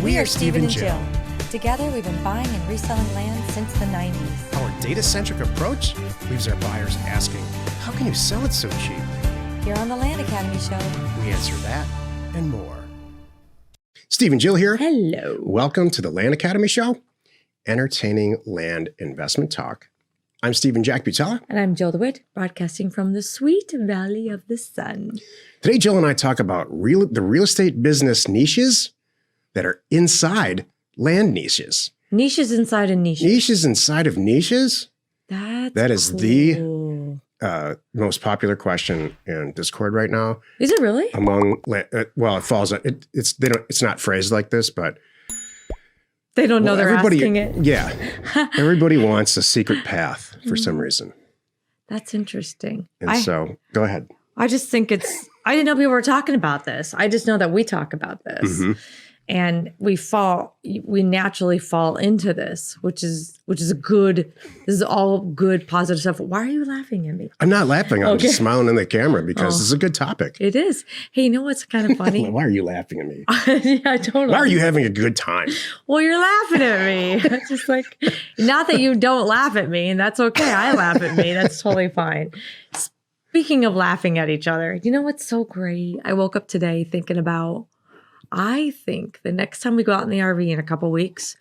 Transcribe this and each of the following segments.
We are Steve and Jill. Together, we've been buying and reselling land since the 90s. Our data-centric approach leaves our buyers asking, how can you sell it so cheap? Here on the Land Academy Show, We answer that and more. Steve and Jill here. hello. Welcome to the Land Academy Show, entertaining land investment talk. I'm Steve and Jack Butella. And I'm Jill DeWitt, broadcasting from the sweet Valley of the Sun. Today, Jill and I talk about the real estate business niches that are inside land niches. Niches inside a niche. Niches inside of niches? That is cool. the most popular question in Discord right now. Is it really? It falls. It's not phrased like this, but They don't know they're asking it. Yeah, everybody wants a secret path for some reason. That's interesting. And so, go ahead. I just think I didn't know people were talking about this. I just know that we talk about this. Mm-hmm. And we naturally fall into this, which is good. This is all good, positive stuff. Why are you laughing at me? I'm not laughing. I'm just smiling in the camera because this is a good topic. It is. Hey, you know what's kind of funny? Why are you laughing at me? Yeah, totally. Why are you having a good time? Well, you're laughing at me. It's just like, not that you don't laugh at me, and that's okay. I laugh at me. That's totally fine. Speaking of laughing at each other, you know what's so great? I woke up today thinking about, I think the next time we go out in the RV in a couple weeks,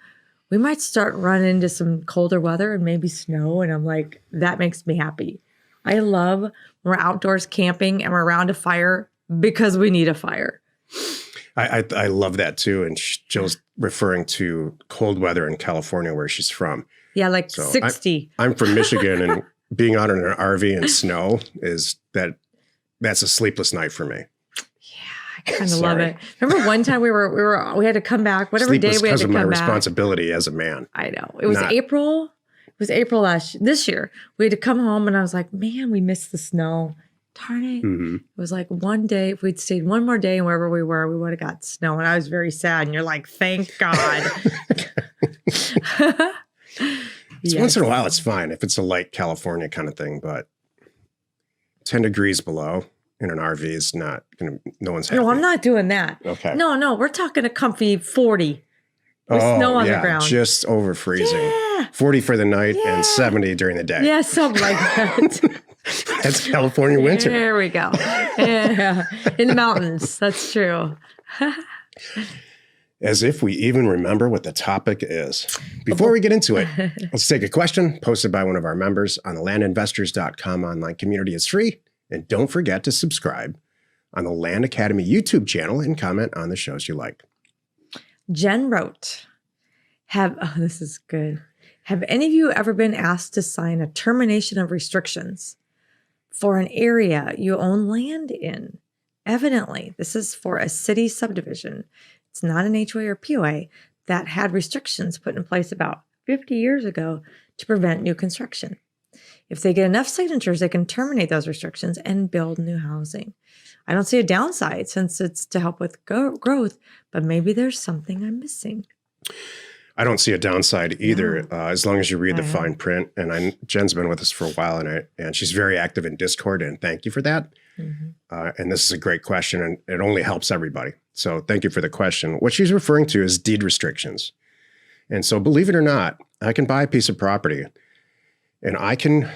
we might start running into some colder weather and maybe snow. And I'm like, that makes me happy. I love when we're outdoors camping and we're around a fire because we need a fire. I love that too. And Jill's referring to cold weather in California where she's from. Yeah, like so 60. I'm from Michigan, and being out in an RV in snow that's a sleepless night for me. I kind of love it. Remember one time we had to come back, whatever day we had to come back. Because of my responsibility as a man. I know. It was April. It was April this year. We had to come home and I was like, man, we missed the snow. Darn it. Mm-hmm. It was like one day, if we'd stayed one more day and wherever we were, we would have got snow. And I was very sad. And you're like, thank God. Yes. Once in a while, it's fine if it's a light California kind of thing, but 10 degrees below in an RV is not going to, no one's happy. No, I'm not doing that. Okay. No, we're talking a comfy 40 with snow on the ground. Just over freezing. Yeah. 40 for the night and 70 during the day. Yeah, something like that. That's California winter. There we go. Yeah, in the mountains. That's true. As if we even remember what the topic is. Before we get into it, let's take a question posted by one of our members on the landinvestors.com online community. It's free. And don't forget to subscribe on the Land Academy YouTube channel and comment on the shows you like. Jen wrote, this is good. Have any of you ever been asked to sign a termination of restrictions for an area you own land in? Evidently, this is for a city subdivision. It's not an HOA or POA that had restrictions put in place about 50 years ago to prevent new construction. If they get enough signatures, they can terminate those restrictions and build new housing. I don't see a downside since it's to help with growth, but maybe there's something I'm missing. I don't see a downside either, as long as you read the fine print. And Jen's been with us for a while, and she's very active in Discord, and thank you for that. Mm-hmm. And this is a great question, and it only helps everybody. So thank you for the question. What she's referring to is deed restrictions. And so believe it or not, I can buy a piece of property, and I can,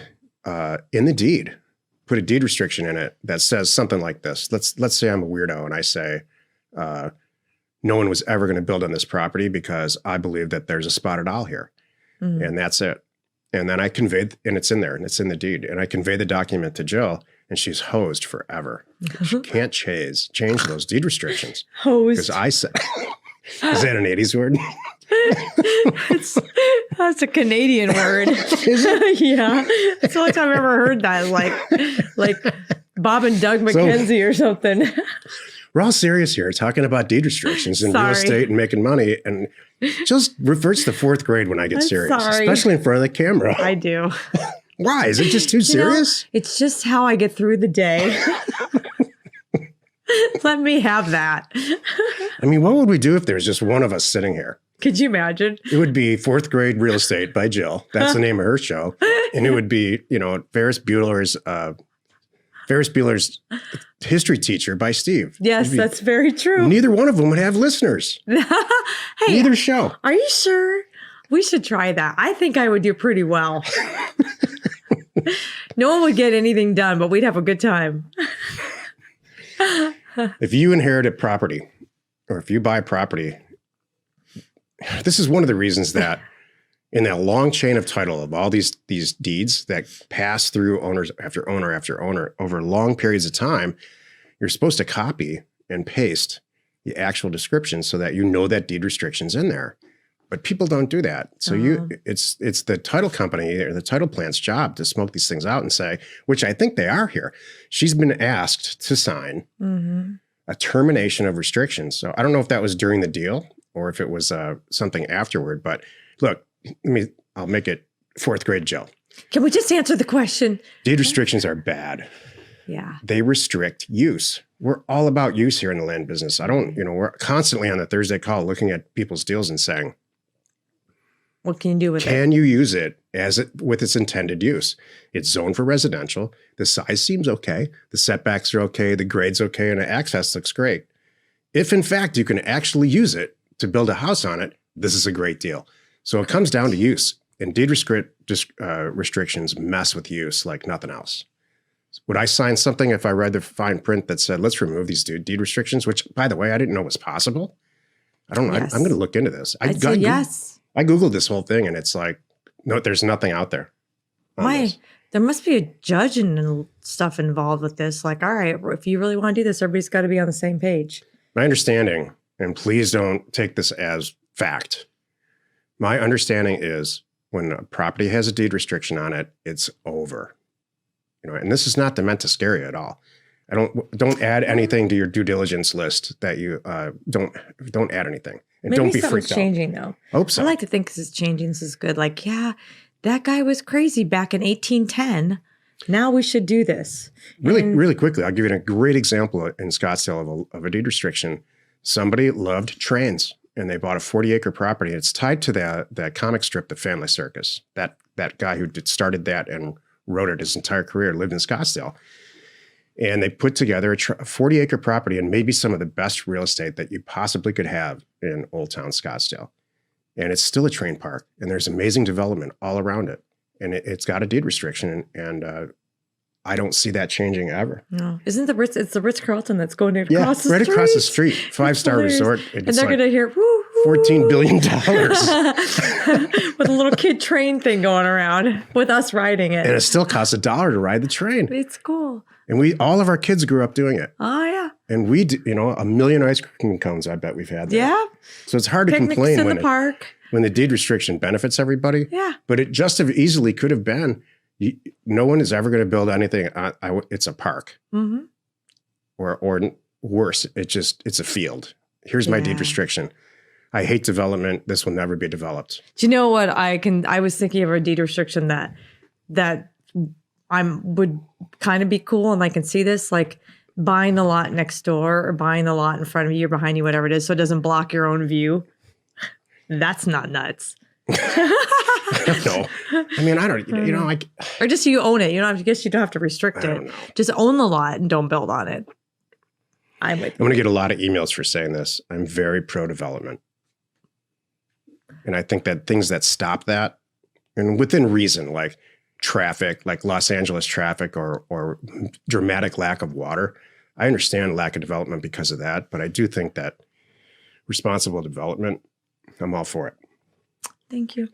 in the deed, put a deed restriction in it that says something like this. Let's say I'm a weirdo and I say, no one was ever going to build on this property because I believe that there's a spotted owl here. Mm-hmm. And that's it. And then I conveyed, and it's in there, and it's in the deed. And I convey the document to Jill, and she's hosed forever. She can't change those deed restrictions. Hosed. Because I said, is that an 80s word? That's a Canadian word. Is it? Yeah. That's the only time I've ever heard that. Like Bob and Doug McKenzie or something. We're all serious here, talking about deed restrictions and real estate and making money. And just reverts to fourth grade when I get serious, especially in front of the camera. I do. Why? Is it just too serious? It's just how I get through the day. Let me have that. I mean, what would we do if there was just one of us sitting here? Could you imagine? It would be Fourth Grade Real Estate by Jill. That's the name of her show. And it would be, Ferris Bueller's Ferris Bueller's history teacher by Steve. Yes, that's very true. Neither one of them would have listeners. Hey, Neither show. Are you sure? We should try that. I think I would do pretty well. No one would get anything done, but we'd have a good time. If you inherit a property or if you buy property, this is one of the reasons that in that long chain of title of all these deeds that pass through owners after owner after owner over long periods of time, you're supposed to copy and paste the actual description so that you know that deed restriction's in there. But people don't do that. So it's the title company or the title plant's job to smoke these things out and say, which I think they are here. She's been asked to sign a termination of restrictions. So I don't know if that was during the deal or if it was something afterward. But look, I'll make it fourth grade Jill. Can we just answer the question? Deed restrictions are bad. Yeah. They restrict use. We're all about use here in the land business. We're constantly on the Thursday call looking at people's deals and saying, what can you do with it? Can you use it with its intended use? It's zoned for residential. The size seems okay. The setbacks are okay. The grade's okay. And the access looks great. If in fact you can actually use it to build a house on it, this is a great deal. So it comes down to use. And deed restrictions mess with use like nothing else. Would I sign something if I read the fine print that said, let's remove these deed restrictions, which, by the way, I didn't know was possible? I don't know. Yes. I'm going to look into this. I'd say yes. I Googled this whole thing and it's like, no, there's nothing out there. There must be a judge and stuff involved with this. Like, all right, if you really want to do this, everybody's got to be on the same page. My understanding, and please don't take this as fact. My understanding is when a property has a deed restriction on it, it's over. And this is not meant to scare you at all. Don't add anything to your due diligence list that you don't add anything. And Maybe don't be something's freaked out. changing though. Hope so. I like to think this is changing. This is good. Like, yeah, that guy was crazy back in 1810. Now we should do this. Really quickly, I'll give you a great example in Scottsdale of a deed restriction. Somebody loved trains and they bought a 40-acre property. It's tied to that comic strip, The Family Circus. That guy who started that and wrote it his entire career, lived in Scottsdale. And they put together a 40-acre property and maybe some of the best real estate that you possibly could have in Old Town Scottsdale. And it's still a train park. And there's amazing development all around it. And it's got a deed restriction. And I don't see that changing ever. No. Isn't the Ritz, it's the Ritz-Carlton that's going across the street. Right across the street. 5-star resort. And they're going to hear, woo, $14 billion. with a little kid train thing going around with us riding it. And it still costs $1 to ride the train. It's cool. And all of our kids grew up doing it. Oh, yeah. And we, 1 million ice cream cones, I bet we've had there. Yeah. So it's hard to Picnics complain in the park. When the deed restriction benefits everybody. Yeah. But it just as easily could have been, no one is ever going to build anything. It's a park. Mm-hmm. Or worse, it's a field. Here's my deed restriction. I hate development. This will never be developed. Do you know what I was thinking of a deed restriction that would kind of be cool, and I can see this, like buying the lot next door or buying the lot in front of you or behind you, whatever it is, so it doesn't block your own view. That's not nuts. I don't know. I mean, I don't, or just so you own it. You don't have to restrict it. I don't know. Just own the lot and don't build on it. I'm going to get a lot of emails for saying this. I'm very pro-development. And I think that things that stop that, and within reason, like traffic, like Los Angeles traffic or dramatic lack of water, I understand lack of development because of that. But I do think that responsible development, I'm all for it. Thank you.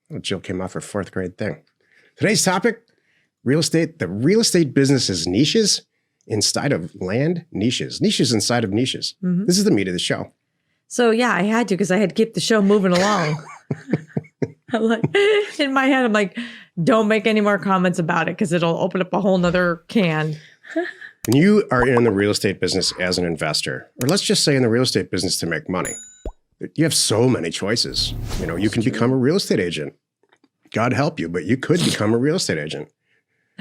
Well, Jill came off her fourth grade thing. Today's topic, real estate. The real estate business is niches inside of land niches. Niches inside of niches. Mm-hmm. This is the meat of the show. So yeah, I had to because I had to keep the show moving along. In my head, I'm like, don't make any more comments about it because it'll open up a whole nother can. When you are in the real estate business as an investor, or let's just say in the real estate business to make money, you have so many choices. You can become a real estate agent. God help you, but you could become a real estate agent.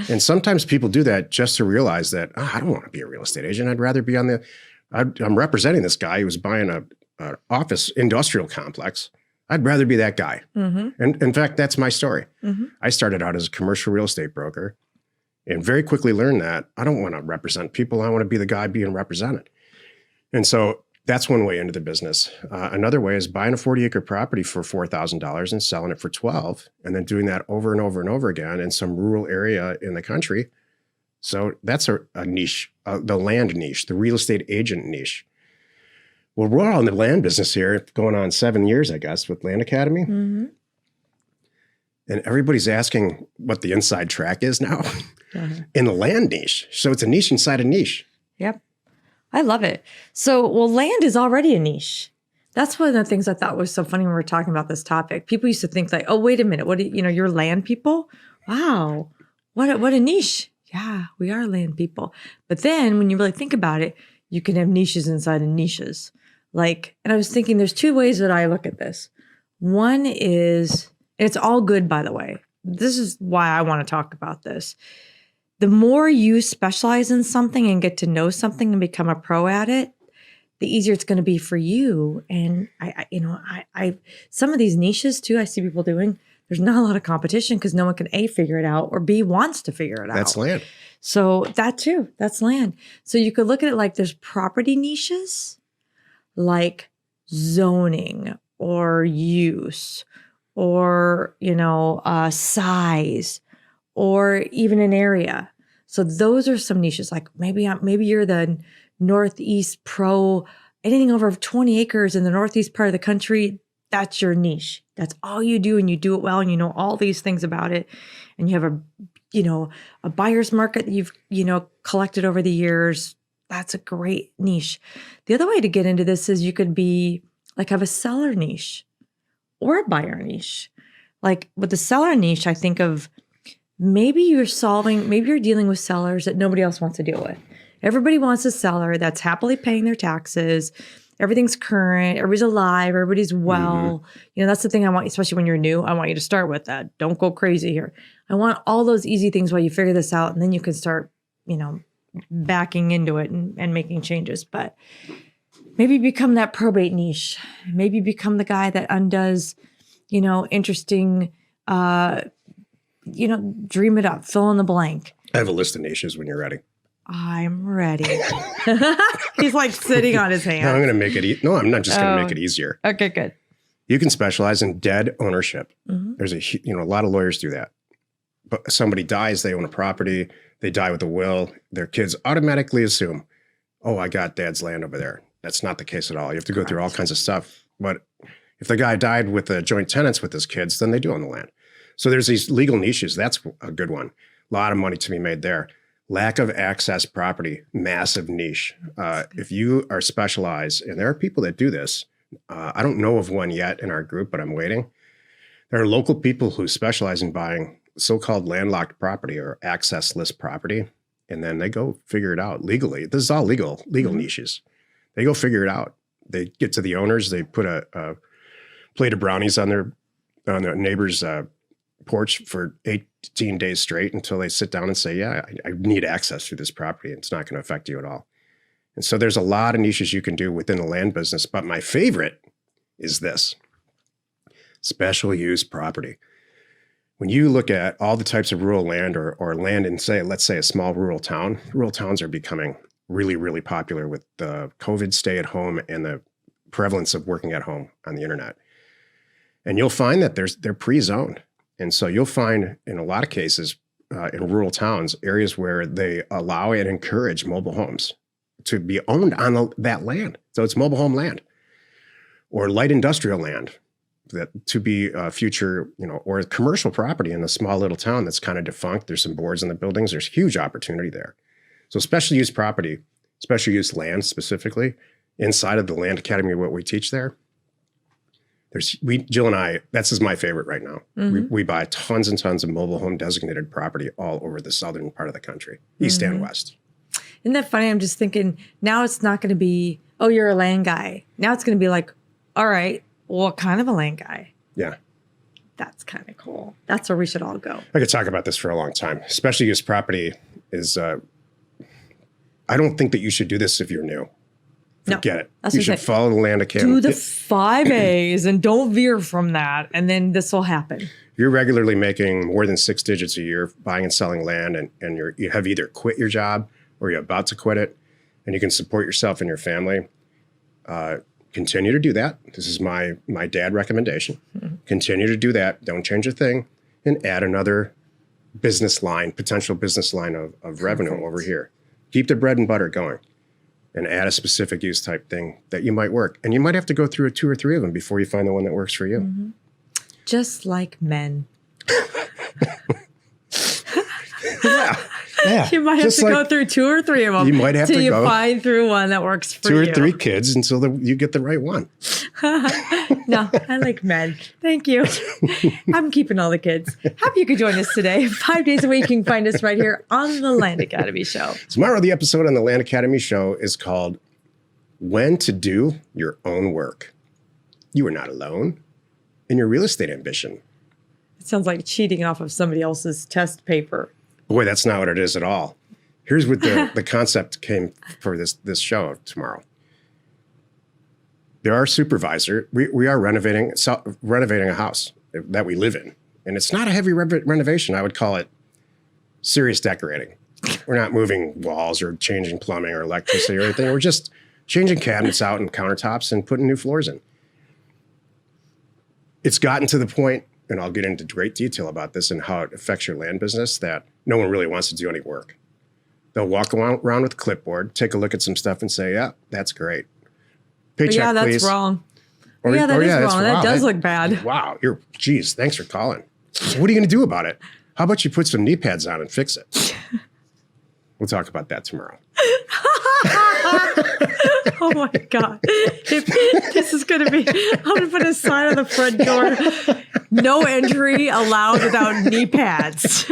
And sometimes people do that just to realize that, I don't want to be a real estate agent. I'd rather be I'm representing this guy who was buying an office industrial complex. I'd rather be that guy. Mm-hmm. And in fact, that's my story. Mm-hmm. I started out as a commercial real estate broker. and very quickly learned that I don't want to represent people. I want to be the guy being represented. And so that's one way into the business. Another way is buying a 40-acre property for $4,000 and selling it for 12, and then doing that over and over and over again in some rural area in the country. So that's a niche, the land niche, the real estate agent niche. Well, we're all in the land business here, going on 7 years, I guess, with Land Academy. Mm-hmm. And everybody's asking what the inside track is now in the land niche. So it's a niche inside a niche. Yep. I love it. So, well, land is already a niche. That's one of the things I thought was so funny when we were talking about this topic. People used to think like, oh, wait a minute. What do you know, you're land people? Wow. What a niche. Yeah, we are land people. But then when you really think about it, you can have niches inside of niches. Like, and I was thinking there's two ways that I look at this. One is, and it's all good, by the way. This is why I want to talk about this. The more you specialize in something and get to know something and become a pro at it, the easier it's going to be for you. And I some of these niches too, I see people doing, there's not a lot of competition because no one can A, figure it out, or B, wants to figure it out. That's land. So that too, that's land. So you could look at it like there's property niches, like zoning or use or, size or even an area. So those are some niches. Like maybe you're the Northeast pro, anything over 20 acres in the Northeast part of the country. That's your niche. That's all you do, and you do it well, and you know all these things about it, and you have a buyer's market that you've collected over the years. That's a great niche. The other way to get into this is you could be like have a seller niche or a buyer niche. Like with the seller niche, I think of maybe you're dealing with sellers that nobody else wants to deal with. Everybody wants a seller that's happily paying their taxes. Everything's current. Everybody's alive. Everybody's well. Mm-hmm. That's the thing I want, especially when you're new. I want you to start with that. Don't go crazy here. I want all those easy things while you figure this out, and then you can start, backing into it and making changes. But maybe become that probate niche. Maybe become the guy that undoes, interesting, dream it up, fill in the blank. I have a list of niches when you're ready. I'm ready. He's like sitting on his hand. No, I'm going to make it. No, I'm not just going to make it easier. Okay, good. You can specialize in dead ownership. Mm-hmm. There's a lot of lawyers do that. But somebody dies, they own a property, they die with a will. Their kids automatically assume, oh, I got dad's land over there. That's not the case at all. You have to go through all kinds of stuff. But if the guy died with the joint tenants with his kids, then they do own the land. So there's these legal niches. That's a good one. A lot of money to be made there. Lack of access property, massive niche. If you are specialized, and there are people that do this, I don't know of one yet in our group, but I'm waiting. There are local people who specialize in buying so-called landlocked property or accessless property, and then they go figure it out legally. This is all legal mm-hmm. niches. They go figure it out. They get to the owners. They put a plate of brownies on their neighbor's porch for 18 days straight until they sit down and say, yeah, I need access to this property. And it's not going to affect you at all. And so there's a lot of niches you can do within the land business. But my favorite is this: special use property. When you look at all the types of rural land or land in, let's say a small rural towns are becoming really, really popular with the COVID stay at home and the prevalence of working at home on the internet. And you'll find that they're pre-zoned. And so you'll find in a lot of cases in rural towns, areas where they allow and encourage mobile homes to be owned on that land. So it's mobile home land or light industrial land that to be future, or commercial property in a small little town that's kind of defunct. There's some boards in the buildings. There's huge opportunity there. So special use property, special use land specifically, inside of the Land Academy, what we teach there, Jill and I, that's my favorite right now. Mm-hmm. We buy tons and tons of mobile home designated property all over the southern part of the country, east mm-hmm. and west. Isn't that funny? I'm just thinking now it's not going to be, oh, you're a land guy. Now it's going to be like, all right, what kind of a land guy? Yeah. That's kind of cool. That's where we should all go. I could talk about this for a long time. Special use property is, I don't think that you should do this if you're new. Forget it. That's You what I should said. follow the land academy. Do the 5 A's and don't veer from that. And then this will happen. You're regularly making more than 6 digits a year buying and selling land, and you have either quit your job or you're about to quit it, and you can support yourself and your family. Continue to do that. This is my dad recommendation. Mm-hmm. Continue to do that. Don't change a thing, and add another potential business line of revenue over here. Keep the bread and butter going, and add a specific use type thing that you might work. And you might have to go through 2 or 3 of them before you find the one that works for you. Mm-hmm. Just like men. Yeah. You might have to go through 2 or 3 of them. You might have to you go find through one that works for 2 you. or 3 kids until you get the right one. No, I like men. Thank you. I'm keeping all the kids. Happy you could join us today. 5 days a week, you can find us right here on the Land Academy Show. Tomorrow, the episode on the Land Academy Show is called When to Do Your Own Work. You are not alone in your real estate ambition. It sounds like cheating off of somebody else's test paper. Boy, that's not what it is at all. Here's what the concept came for this show tomorrow. There are supervisors. We are renovating a house that we live in. And it's not a heavy renovation. I would call it serious decorating. We're not moving walls or changing plumbing or electricity or anything. We're just changing cabinets out and countertops and putting new floors in. It's gotten to the point, and I'll get into great detail about this and how it affects your land business, that no one really wants to do any work. They'll walk around with a clipboard, take a look at some stuff and say, yeah, that's great. Paycheck, that's please. wrong. That is wrong. That does look bad. Wow. Geez, thanks for calling. So what are you going to do about it? How about you put some knee pads on and fix it? We'll talk about that tomorrow. Oh my God. This is going to be, I'm going to put a sign on the front door. No entry allowed without knee pads.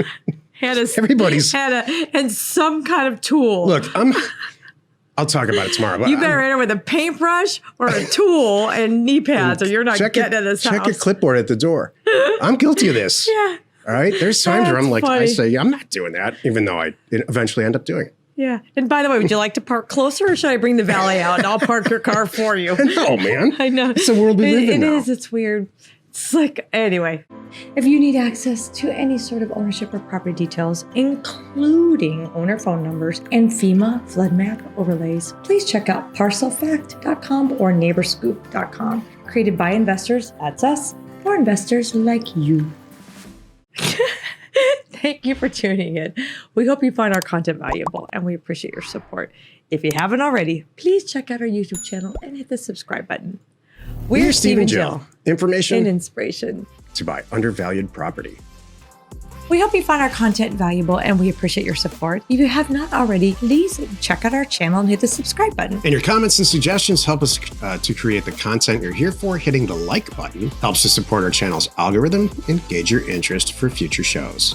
And some kind of tool. Look, I'll talk about it tomorrow. But you better enter with a paintbrush or a tool and knee pads, or you're not getting in this house. Check your clipboard at the door. I'm guilty of this. Yeah. All right. There's times where I'm like, funny. I say, I'm not doing that, even though I eventually end up doing it. Yeah. And by the way, would you like to park closer, or should I bring the valet out and I'll park your car for you? No, man. I know. It's the world we live in now. It is. It's weird. It's like, anyway. If you need access to any sort of ownership or property details, including owner phone numbers and FEMA flood map overlays, please check out parcelfact.com or neighborscoop.com. Created by investors, that's us, for investors like you. Thank you for tuning in. We hope you find our content valuable, and we appreciate your support. If you haven't already, please check out our YouTube channel and hit the subscribe button. We're Steve and Jill. Information and inspiration to buy undervalued property. We hope you find our content valuable, and we appreciate your support. If you have not already, please check out our channel and hit the subscribe button. And your comments and suggestions help us to create the content you're here for. Hitting the like button helps to support our channel's algorithm and gauge your interest for future shows.